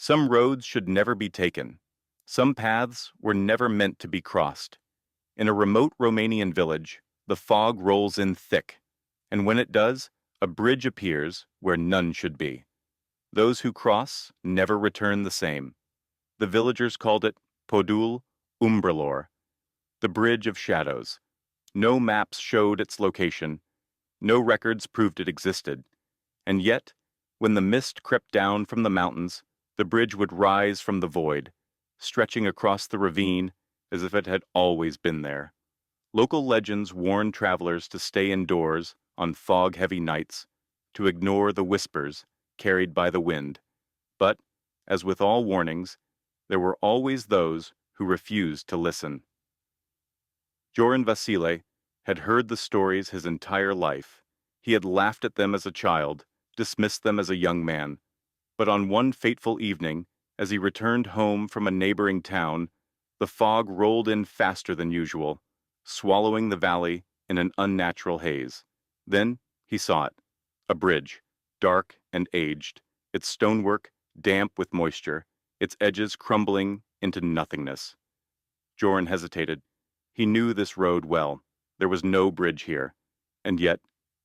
Some roads should never be taken. Some paths were never meant to be crossed. In a remote Romanian village, the fog rolls in thick, and when it does, a bridge appears where none should be. Those who cross never return the same. The villagers called it Podul Umbrelor, the Bridge of Shadows. No maps showed its location, no records proved it existed, and yet, when the mist crept down from the mountains, the bridge would rise from the void, stretching across the ravine as if it had always been there. Local legends warn travelers to stay indoors on fog-heavy nights, to ignore the whispers carried by the wind. But, as with all warnings, there were always those who refused to listen. Joran Vasile had heard the stories his entire life. He had laughed at them as a child, dismissed them as a young man. But on one fateful evening, as he returned home from a neighboring town, the fog rolled in faster than usual, swallowing the valley in an unnatural haze. Then he saw it, a bridge, dark and aged, its stonework damp with moisture, its edges crumbling into nothingness. Joran hesitated. He knew this road well. There was no bridge here. And yet,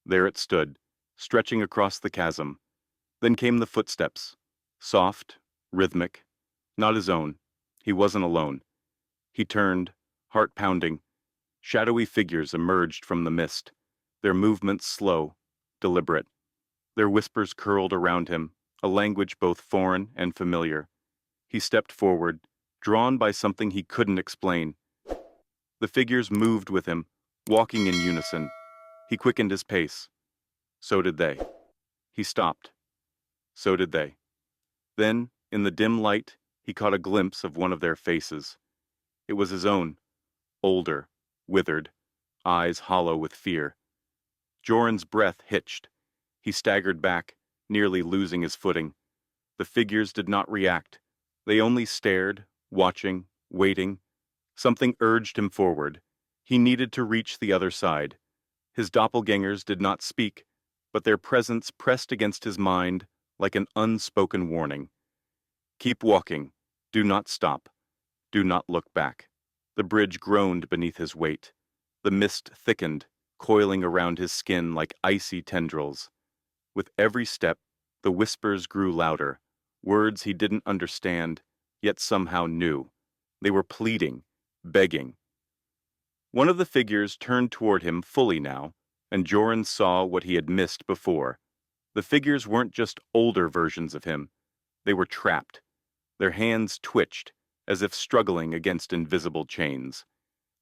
there it stood, stretching across the chasm. Then came the footsteps, soft, rhythmic, not his own. He wasn't alone. He turned, heart pounding. Shadowy figures emerged from the mist, their movements slow, deliberate. Their whispers curled around him, a language both foreign and familiar. He stepped forward, drawn by something he couldn't explain. The figures moved with him, walking in unison. He quickened his pace. So did they. He stopped. So did they. Then, in the dim light, he caught a glimpse of one of their faces. It was his own, older, withered, eyes hollow with fear. Joran's breath hitched. He staggered back, nearly losing his footing. The figures did not react. They only stared, watching, waiting. Something urged him forward. He needed to reach the other side. His doppelgangers did not speak, but their presence pressed against his mind like an unspoken warning. Keep walking. Do not stop. Do not look back. The bridge groaned beneath his weight. The mist thickened, coiling around his skin like icy tendrils. With every step, the whispers grew louder, words he didn't understand, yet somehow knew. They were pleading, begging. One of the figures turned toward him fully now, and Joran saw what he had missed before. The figures weren't just older versions of him. They were trapped. Their hands twitched, as if struggling against invisible chains.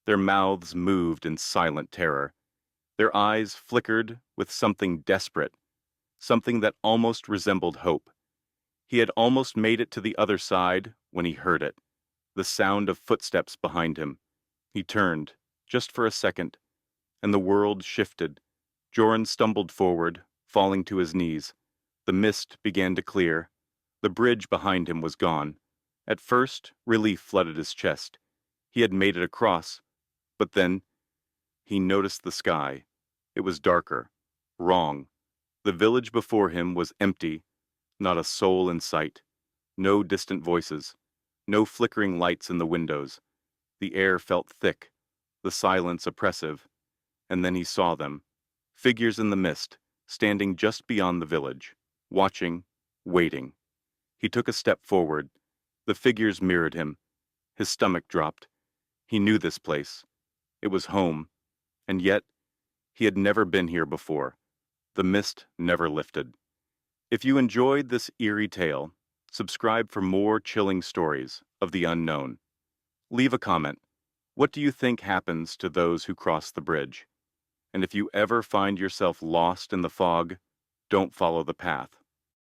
Their mouths moved in silent terror. Their eyes flickered with something desperate, something that almost resembled hope. He had almost made it to the other side when he heard it, the sound of footsteps behind him. He turned, just for a second, and the world shifted. Joran stumbled forward, falling to his knees. The mist began to clear. The bridge behind him was gone. At first, relief flooded his chest. He had made it across, but then he noticed the sky. It was darker, wrong. The village before him was empty, not a soul in sight. No distant voices, no flickering lights in the windows. The air felt thick, the silence oppressive. And then he saw them, figures in the mist, standing just beyond the village, watching, waiting. He took a step forward. The figures mirrored him. His stomach dropped. He knew this place. It was home. And yet, he had never been here before. The mist never lifted. If you enjoyed this eerie tale, subscribe for more chilling stories of the unknown. Leave a comment. What do you think happens to those who cross the bridge? And if you ever find yourself lost in the fog, don't follow the path.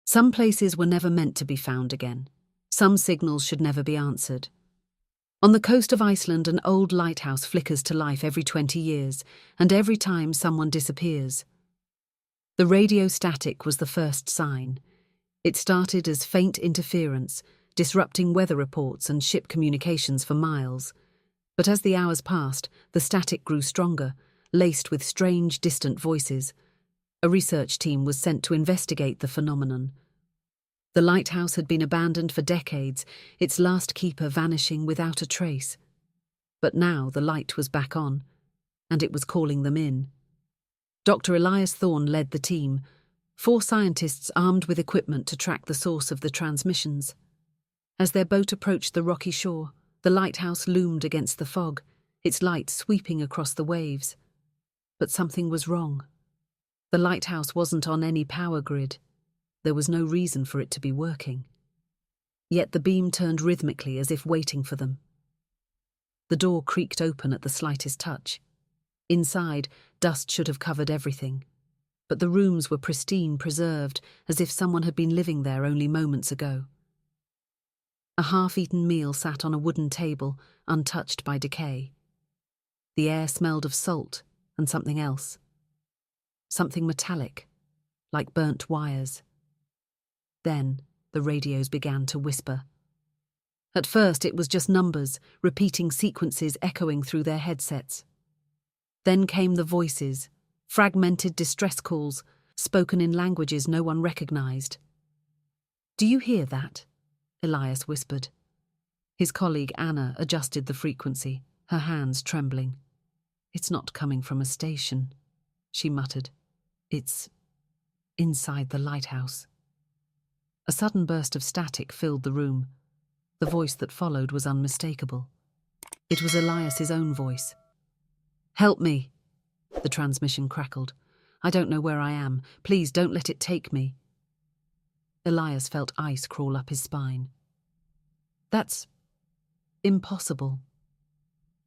Some places were never meant to be found again. Some signals should never be answered. On the coast of Iceland, an old lighthouse flickers to life every 20 years, and every time someone disappears. The radio static was the first sign. It started as faint interference, disrupting weather reports and ship communications for miles. But as the hours passed, the static grew stronger, laced with strange, distant voices. A research team was sent to investigate the phenomenon. The lighthouse had been abandoned for decades, its last keeper vanishing without a trace. But now the light was back on, and it was calling them in. Dr. Elias Thorne led the team, 4 scientists armed with equipment to track the source of the transmissions. As their boat approached the rocky shore, the lighthouse loomed against the fog, its light sweeping across the waves. But something was wrong. The lighthouse wasn't on any power grid. There was no reason for it to be working. Yet the beam turned rhythmically as if waiting for them. The door creaked open at the slightest touch. Inside, dust should have covered everything. But the rooms were pristine, preserved, as if someone had been living there only moments ago. A half-eaten meal sat on a wooden table, untouched by decay. The air smelled of salt and something else. Something metallic, like burnt wires. Then the radios began to whisper. At first it was just numbers, repeating sequences echoing through their headsets. Then came the voices, fragmented distress calls, spoken in languages no one recognized. "Do you hear that?" Elias whispered. His colleague Anna adjusted the frequency, her hands trembling. "It's not coming from a station," she muttered. "It's inside the lighthouse." A sudden burst of static filled the room. The voice that followed was unmistakable. It was Elias's own voice. "Help me," the transmission crackled. "I don't know where I am. Please don't let it take me." Elias felt ice crawl up his spine. "That's impossible."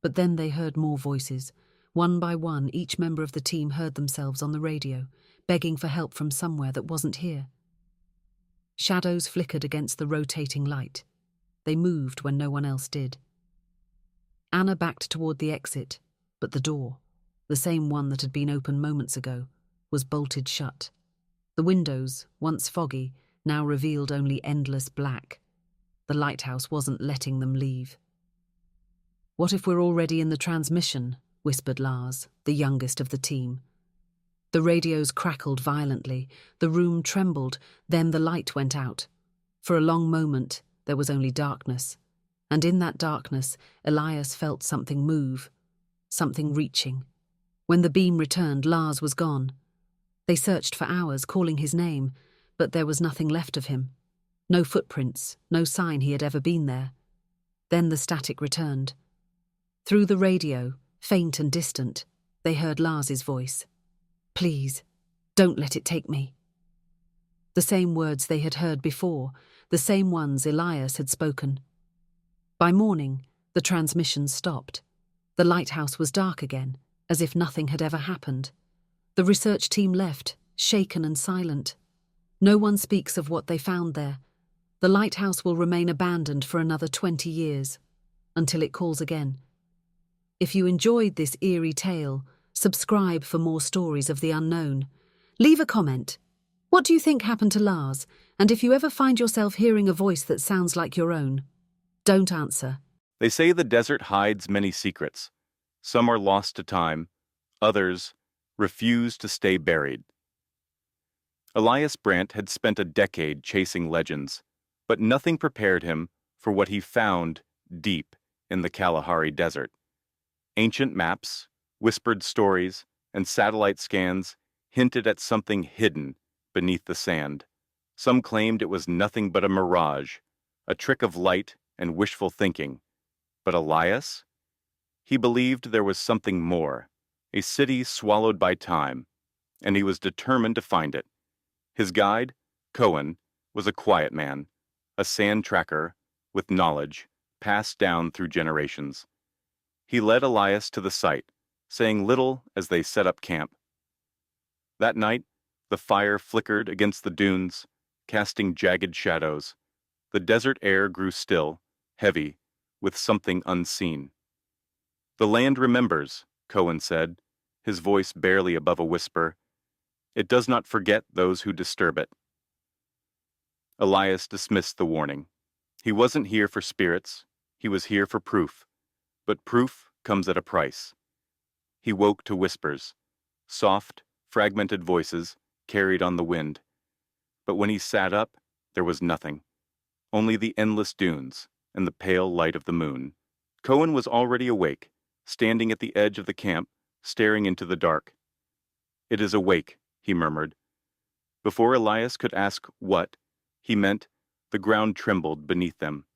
But then they heard more voices. One by one, each member of the team heard themselves on the radio, begging for help from somewhere that wasn't here. Shadows flickered against the rotating light. They moved when no one else did. Anna backed toward the exit, but the door, the same one that had been open moments ago, was bolted shut. The windows, once foggy, now revealed only endless black. The lighthouse wasn't letting them leave. "What if we're already in the transmission?" whispered Lars, the youngest of the team. The radios crackled violently, the room trembled, then the light went out. For a long moment, there was only darkness, and in that darkness, Elias felt something move, something reaching. When the beam returned, Lars was gone. They searched for hours, calling his name, but there was nothing left of him. No footprints, no sign he had ever been there. Then the static returned. Through the radio, faint and distant, they heard Lars's voice. "Please, don't let it take me." The same words they had heard before, the same ones Elias had spoken. By morning, the transmission stopped. The lighthouse was dark again, as if nothing had ever happened. The research team left, shaken and silent. No one speaks of what they found there. The lighthouse will remain abandoned for another 20 years, until it calls again. If you enjoyed this eerie tale, subscribe for more stories of the unknown. Leave a comment. What do you think happened to Lars? And if you ever find yourself hearing a voice that sounds like your own, don't answer. They say the desert hides many secrets. Some are lost to time, others refuse to stay buried. Elias Brandt had spent a decade chasing legends, but nothing prepared him for what he found deep in the Kalahari Desert. Ancient maps, whispered stories, and satellite scans hinted at something hidden beneath the sand. Some claimed it was nothing but a mirage, a trick of light and wishful thinking. But Elias? He believed there was something more, a city swallowed by time, and he was determined to find it. His guide, Cohen, was a quiet man, a sand tracker with knowledge passed down through generations. He led Elias to the site, saying little as they set up camp. That night, the fire flickered against the dunes, casting jagged shadows. The desert air grew still, heavy, with something unseen. "The land remembers," Cohen said, his voice barely above a whisper. "It does not forget those who disturb it." Elias dismissed the warning. He wasn't here for spirits, he was here for proof. But proof comes at a price. He woke to whispers, soft, fragmented voices carried on the wind. But when he sat up, There was nothing. Only the endless dunes and the pale light of the moon. Cohen was already awake, standing at the edge of the camp, staring into the dark. "It is awake," he murmured. Before Elias could ask what, he meant, the ground trembled beneath them.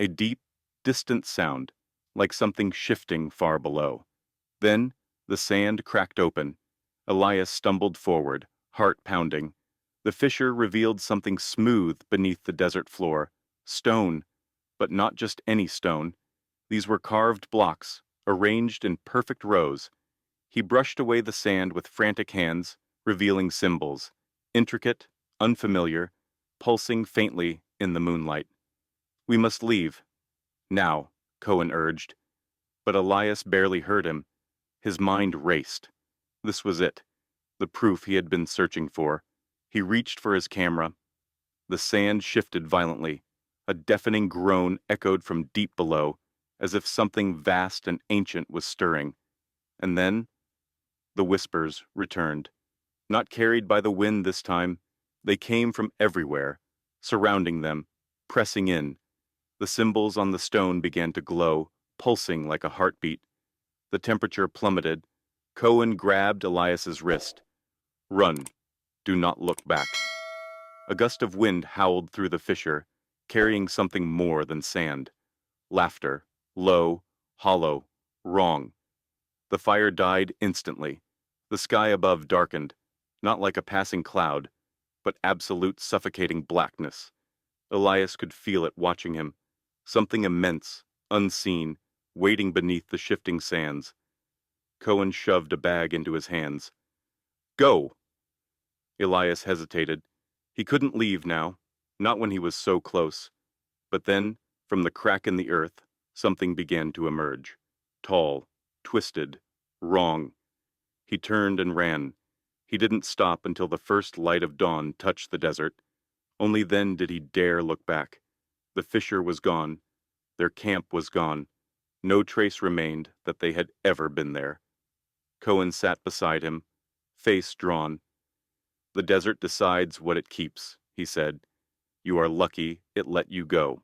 A deep, distant sound, like something shifting far below. Then, the sand cracked open. Elias stumbled forward, heart pounding. The fissure revealed something smooth beneath the desert floor. Stone, but not just any stone. These were carved blocks, arranged in perfect rows. He brushed away the sand with frantic hands, revealing symbols, intricate, unfamiliar, pulsing faintly in the moonlight. "We must leave." "Now," Cohen urged. But Elias barely heard him. His mind raced. This was it, the proof he had been searching for. He reached for his camera. The sand shifted violently. A deafening groan echoed from deep below, as if something vast and ancient was stirring. And then, the whispers returned. Not carried by the wind this time. They came from everywhere, surrounding them, pressing in. The symbols on the stone began to glow, pulsing like a heartbeat. The temperature plummeted. Cohen grabbed Elias's wrist. "Run. Do not look back." A gust of wind howled through the fissure, carrying something more than sand. Laughter, low, hollow, wrong. The fire died instantly. The sky above darkened, not like a passing cloud, but absolute suffocating blackness. Elias could feel it watching him. Something immense, unseen, waiting beneath the shifting sands. Cohen shoved a bag into his hands. "Go!" Elias hesitated. He couldn't leave now, not when he was so close. But then, from the crack in the earth, something began to emerge. Tall, twisted, wrong. He turned and ran. He didn't stop until the first light of dawn touched the desert. Only then did he dare look back. The fissure was gone. Their camp was gone. No trace remained that they had ever been there. Cohen sat beside him, face drawn. "The desert decides what it keeps," he said. "You are lucky it let you go."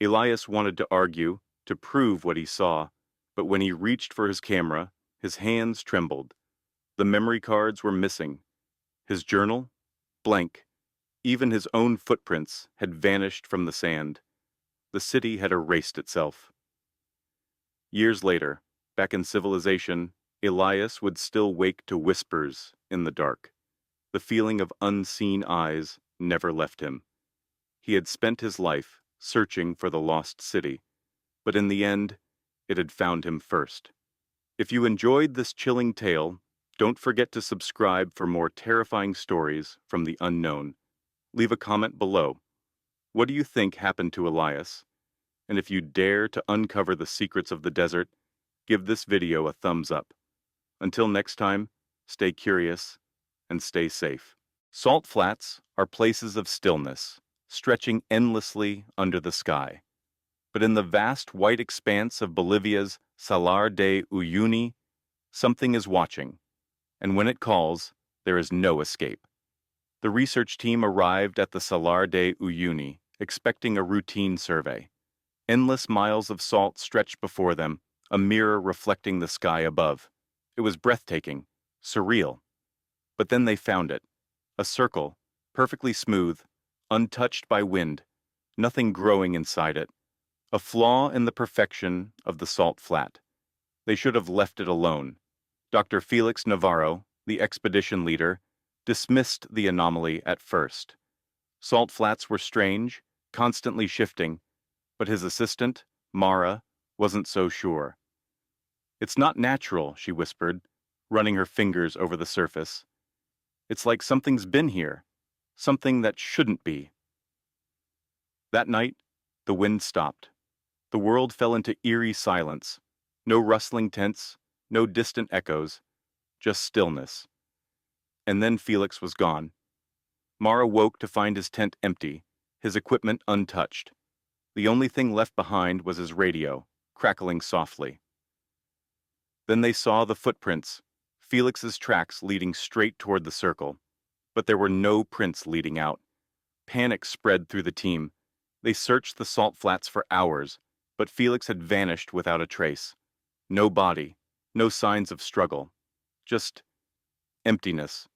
Elias wanted to argue, to prove what he saw, but when he reached for his camera, his hands trembled. The memory cards were missing. His journal? Blank. Even his own footprints had vanished from the sand. The city had erased itself. Years later, back in civilization, Elias would still wake to whispers in the dark. The feeling of unseen eyes never left him. He had spent his life searching for the lost city, but in the end, it had found him first. If you enjoyed this chilling tale, don't forget to subscribe for more terrifying stories from the unknown. Leave a comment below. What do you think happened to Elias? And if you dare to uncover the secrets of the desert, give this video a thumbs up. Until next time, stay curious and stay safe. Salt flats are places of stillness, stretching endlessly under the sky. But in the vast white expanse of Bolivia's Salar de Uyuni, something is watching, and when it calls, there is no escape. The research team arrived at the Salar de Uyuni, expecting a routine survey. Endless miles of salt stretched before them, a mirror reflecting the sky above. It was breathtaking, surreal. But then they found it. A circle, perfectly smooth, untouched by wind, nothing growing inside it. A flaw in the perfection of the salt flat. They should have left it alone. Dr. Felix Navarro, the expedition leader, dismissed the anomaly at first. Salt flats were strange, constantly shifting, but his assistant, Mara, wasn't so sure. "It's not natural," she whispered, running her fingers over the surface. "It's like something's been here, something that shouldn't be." That night, the wind stopped. The world fell into eerie silence. No rustling tents, no distant echoes, just stillness. And then Felix was gone. Mara woke to find his tent empty, his equipment untouched. The only thing left behind was his radio, crackling softly. Then they saw the footprints, Felix's tracks leading straight toward the circle. But there were no prints leading out. Panic spread through the team. They searched the salt flats for hours, but Felix had vanished without a trace. No body, no signs of struggle, just emptiness.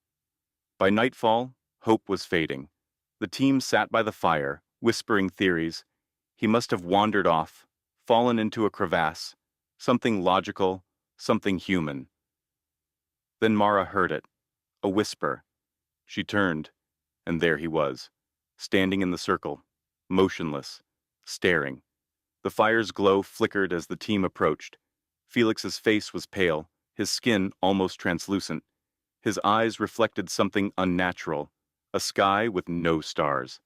By nightfall, hope was fading. The team sat by the fire, whispering theories. He must have wandered off, fallen into a crevasse, something logical, something human. Then Mara heard it, a whisper. She turned, and there he was, standing in the circle, motionless, staring. The fire's glow flickered as the team approached. Felix's face was pale, his skin almost translucent. His eyes reflected something unnatural, a sky with no stars.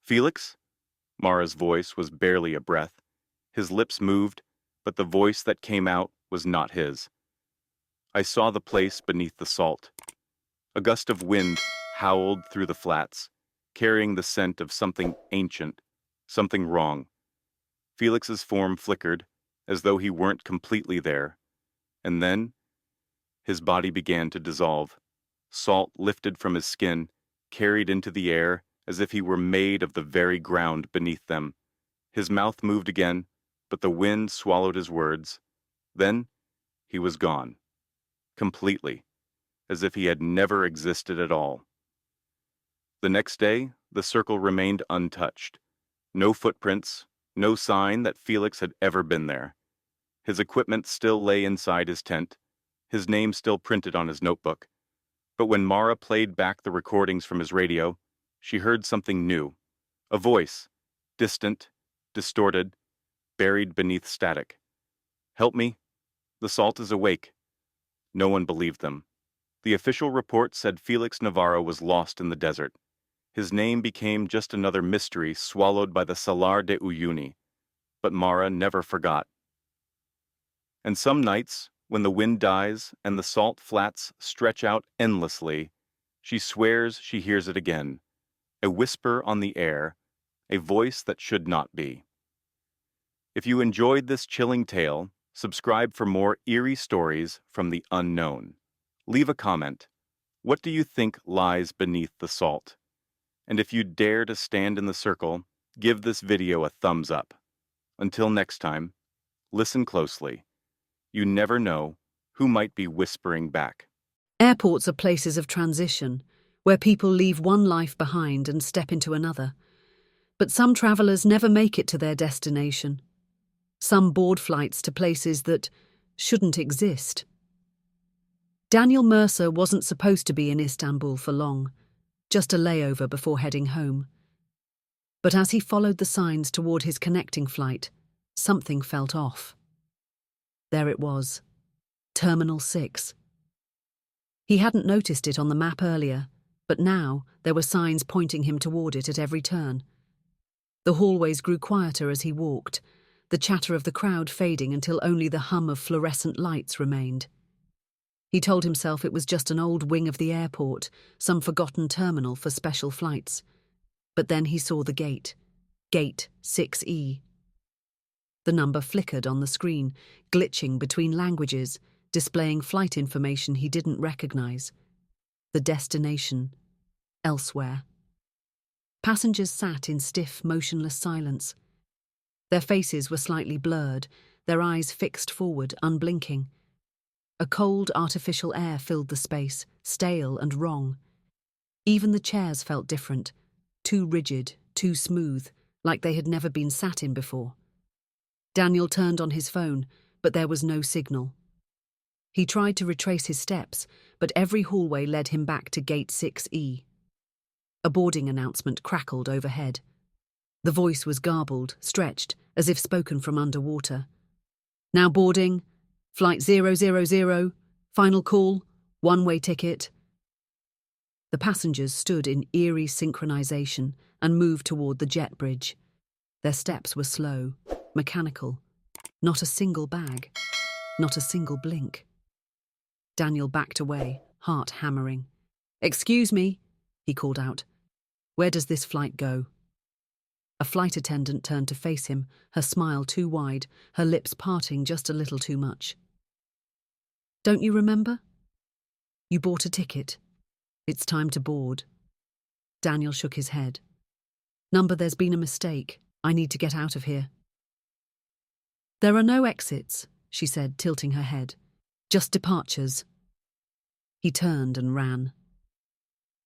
"Felix?" Mara's voice was barely a breath. His lips moved, but the voice that came out was not his. I saw the place beneath the salt. A gust of wind howled through the flats, carrying the scent of something ancient, something wrong. Felix's form flickered, as though he weren't completely there. And then, his body began to dissolve. Salt lifted from his skin, carried into the air, as if he were made of the very ground beneath them. His mouth moved again, but the wind swallowed his words. Then, he was gone. Completely, as if he had never existed at all. The next day, the circle remained untouched. No footprints, no sign that Felix had ever been there. His equipment still lay inside his tent, his name still printed on his notebook. But when Mara played back the recordings from his radio, she heard something new. A voice, distant, distorted, buried beneath static. "Help me. The salt is awake." No one believed them. The official report said Felix Navarro was lost in the desert. His name became just another mystery swallowed by the Salar de Uyuni. But Mara never forgot. And some nights, when the wind dies and the salt flats stretch out endlessly, she swears she hears it again. A whisper on the air, a voice that should not be. If you enjoyed this chilling tale, subscribe for more eerie stories from the unknown. Leave a comment. What do you think lies beneath the salt? And if you dare to stand in the circle, give this video a thumbs up. Until next time, listen closely. You never know who might be whispering back. Airports are places of transition, where people leave one life behind and step into another. But some travelers never make it to their destination. Some board flights to places that shouldn't exist. Daniel Mercer wasn't supposed to be in Istanbul for long, just a layover before heading home. But as he followed the signs toward his connecting flight, something felt off. There it was, Terminal 6. He hadn't noticed it on the map earlier, but now there were signs pointing him toward it at every turn. The hallways grew quieter as he walked, the chatter of the crowd fading until only the hum of fluorescent lights remained. He told himself it was just an old wing of the airport, some forgotten terminal for special flights. But then he saw the gate, Gate 6E. The number flickered on the screen, glitching between languages, displaying flight information he didn't recognize. The destination, elsewhere. Passengers sat in stiff, motionless silence. Their faces were slightly blurred, their eyes fixed forward, unblinking. A cold, artificial air filled the space, stale and wrong. Even the chairs felt different, too rigid, too smooth, like they had never been sat in before. Daniel turned on his phone, but there was no signal. He tried to retrace his steps, but every hallway led him back to Gate 6E. A boarding announcement crackled overhead. The voice was garbled, stretched, as if spoken from underwater. "Now boarding. Flight 000, final call, one-way ticket." The passengers stood in eerie synchronization and moved toward the jet bridge. Their steps were slow, mechanical. Not a single bag, not a single blink. Daniel backed away, heart hammering. "Excuse me," he called out. "Where does this flight go?" A flight attendant turned to face him, her smile too wide, her lips parting just a little too much. "Don't you remember? You bought a ticket. It's time to board." Daniel shook his head. Number, there's been a mistake. I need to get out of here. There are no exits, she said, tilting her head. Just departures. He turned and ran.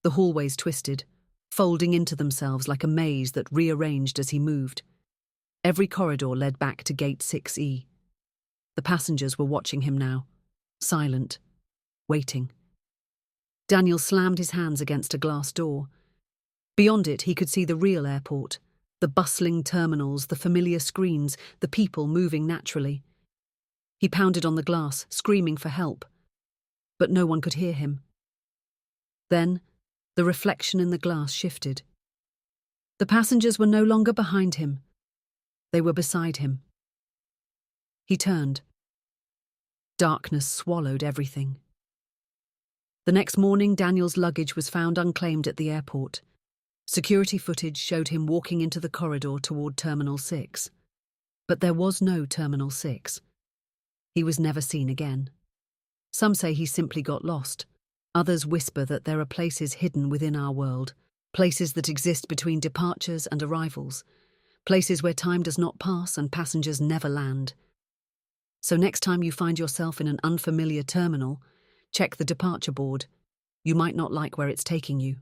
The hallways twisted, folding into themselves like a maze that rearranged as he moved. Every corridor led back to Gate 6E. The passengers were watching him now, silent, waiting. Daniel slammed his hands against a glass door. Beyond it, he could see the real airport, the bustling terminals, the familiar screens, the people moving naturally. He pounded on the glass, screaming for help, but no one could hear him. Then, the reflection in the glass shifted. The passengers were no longer behind him. They were beside him. He turned. Darkness swallowed everything. The next morning, Daniel's luggage was found unclaimed at the airport. Security footage showed him walking into the corridor toward Terminal 6. But there was no Terminal 6. He was never seen again. Some say he simply got lost. Others whisper that there are places hidden within our world, places that exist between departures and arrivals, places where time does not pass and passengers never land. So next time you find yourself in an unfamiliar terminal, check the departure board. You might not like where it's taking you.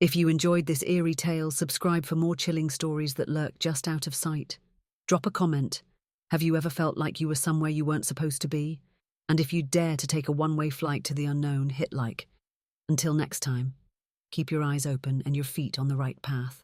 If you enjoyed this eerie tale, subscribe for more chilling stories that lurk just out of sight. Drop a comment. Have you ever felt like you were somewhere you weren't supposed to be? And if you dare to take a one-way flight to the unknown, hit like. Until next time, keep your eyes open and your feet on the right path.